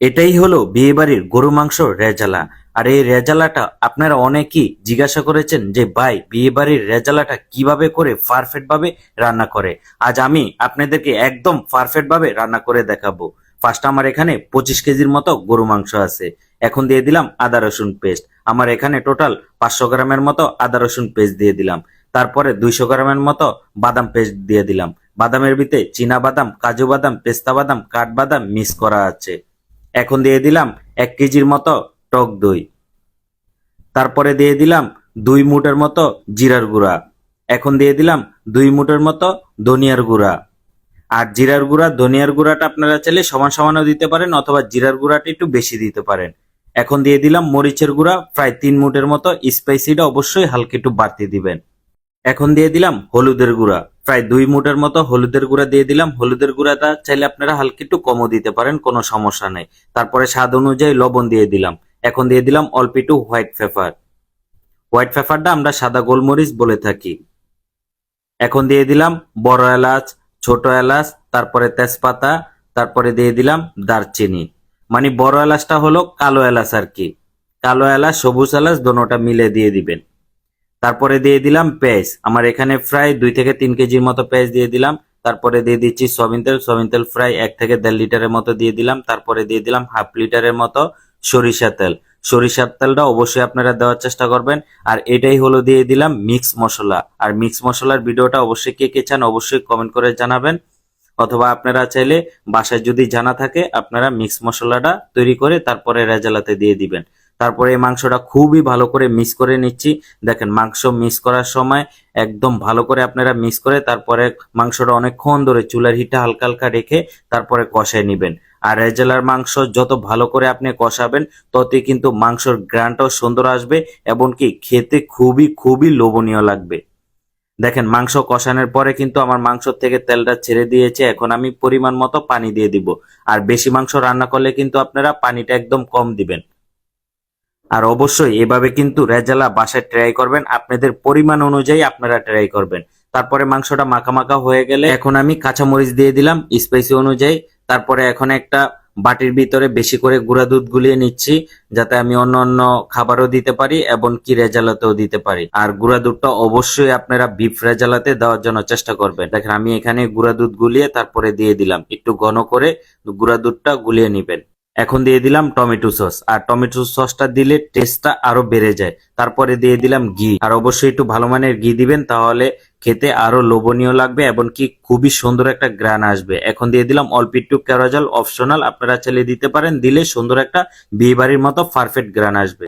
এটাই হলো বিয়েবাড়ির গরু মাংস রেজালা। আর এই রেজালাটা আপনারা অনেকেই জিজ্ঞাসা করেছেন যে ভাই বিয়েবাড়ির রেজালাটা কিভাবে করে পারফেক্ট ভাবে রান্না করে। আজ আমি আপনাদেরকে একদম পারফেক্ট ভাবে রান্না করে দেখাবো। ফার্স্ট আমার এখানে 25 কেজির মতো গরু মাংস আছে। এখন দিয়ে দিলাম আদা রসুন পেস্ট। আমার এখানে টোটাল 500 গ্রামের মতো আদা রসুন পেস্ট দিয়ে দিলাম। তারপরে 200 গ্রামের মতো বাদাম পেস্ট দিয়ে দিলাম। বাদামের ভিতরে চীনা বাদাম, কাজু বাদাম, পেস্তা বাদাম, কাঠবাদাম মিক্স করা আছে। এখন দিয়ে দিলাম 1 কেজির মতো টক দই। তারপরে দিয়ে দিলাম 2 মুঠের মতো জিরার গুঁড়া। এখন দিয়ে দিলাম 2 মুঠের মতো ধনিয়ার গুঁড়া। আর জিরার গুঁড়া ধনিয়ার গুঁড়াটা আপনারা চাইলে সমান সমানও দিতে পারেন অথবা জিরার গুঁড়াটা একটু বেশি দিতে পারেন। এখন দিয়ে দিলাম মরিচের গুঁড়া প্রায় 3 মুঠের মতো। স্পাইসিটা অবশ্যই হালকা একটু বাড়তি দিবেন। এখন দিয়ে দিলাম হলুদের গুঁড়া প্রায় 2 মুঠের মতো হলুদের গুঁড়া দিয়ে দিলাম। হলুদের গুঁড়াটা চাইলে আপনারা হালকা একটু কমও দিতে পারেন, কোনো সমস্যা নেই। তারপরে স্বাদ অনুযায়ী লবণ দিয়ে দিলাম। এখন দিয়ে দিলাম অল্প একটু হোয়াইট পেপার। হোয়াইট পেপারটা আমরা সাদা গোলমরিচ বলে থাকি। এখন দিয়ে দিলাম বড় এলাচ, ছোট এলাচ, তারপরে তেজপাতা, তারপরে দিয়ে দিলাম দারচিনি। মানে বড় এলাচটা হলো কালো এলাচ আর কি। কালো এলাচ সবুজ এলাচ দোনোটা মিলে দিয়ে দিবেন। তারপরে দিয়ে দিলাম পেঁয়াজ। আমার এখানে প্রায় 2 থেকে 3 কেজির মতো পেঁয়াজ দিয়ে দিলাম। তারপরে দিয়ে দিচ্ছি সয়াবিন তেল। সয়াবিন তেল প্রায় 1 থেকে 1.5 লিটারের মতো দিয়ে দিলাম। তারপরে দিয়ে দিলাম হাফ লিটারের মতো সরিষা তেল। সরিষার তেলটা অবশ্যই আপনারা দেওয়ার চেষ্টা করবেন। আর এটাই হলো দিয়ে দিলাম মিক্স মশলা। আর মিক্স মশলার ভিডিওটা অবশ্যই কে কে চান অবশ্যই কমেন্ট করে জানাবেন। অথবা আপনারা চাইলে বাসায় যদি জানা থাকে আপনারা মিক্স মশলাটা তৈরি করে তারপরে রেজালাতে দিয়ে দিবেন। তারপরে এই মাংসটা খুবই ভালো করে মিক্স করে নিচ্ছি। দেখেন মাংস মিক্স করার সময় একদম ভালো করে আপনারা মিক্স করে তারপরে মাংসটা অনেকক্ষণ ধরে চুলার হিটে হালকা হালকা রেখে তারপরে কষায় নিবেন। আর রেজালার মাংস যত ভালো করে আপনি কষাবেন ততই কিন্তু মাংসর গ্রানটাও সুন্দর আসবে এবং কি খেতে খুবই খুবই লোভনীয় লাগবে। দেখেন মাংস কষানোর পরে কিন্তু আমার মাংস থেকে তেলটা ছেড়ে দিয়েছে। এখন আমি পরিমাণ মতো পানি দিয়ে দিব। আর বেশি মাংস রান্না করলে কিন্তু আপনারা পানিটা একদম কম দিবেন। আর অবশ্যই এভাবে কিন্তু রেজালা বাসায় ট্রাই করবেন, আপনাদের পরিমাণ অনুযায়ী আপনারা ট্রাই করবেন। তারপরে মাংসটা মাখা মাখা হয়ে গেলে এখন আমি কাঁচামরিচ দিয়ে দিলাম স্পাইসি অনুযায়ী। তারপরে এখন একটা বাটির ভিতরে বেশি করে গুঁড়া দুধ গুলিয়ে নিচ্ছি, যাতে আমি অন্য অন্য খাবারও দিতে পারি এবং কি রেজালাতেও দিতে পারি। আর গুঁড়া দুধটা অবশ্যই আপনারা বিফ রেজালাতে দেওয়ার জন্য চেষ্টা করবেন। দেখেন আমি এখানে গুঁড়া দুধ গুলিয়ে তারপরে দিয়ে দিলাম। একটু ঘন করে গুঁড়া দুধটা গুলিয়ে নিবেন। এখন দিয়ে দিলাম টমেটো সস। আর টমেটো সসটা দিলে টেস্টটা আরো বেড়ে যায়। তারপরে দিয়ে দিলাম ঘি। আর অবশ্যই একটু ভালো মানের ঘি দিবেন, তাহলে খেতে আরো লোভনীয় লাগবে এবং কি খুবই সুন্দর একটা গ্রান আসবে। এখন দিয়ে দিলাম অল্প একটু কেওড়া জল, অপশনাল, আপনারা চাইলে দিতে পারেন। দিলে সুন্দর একটা বিয়ে বাড়ির মতো পারফেক্ট গ্রান আসবে।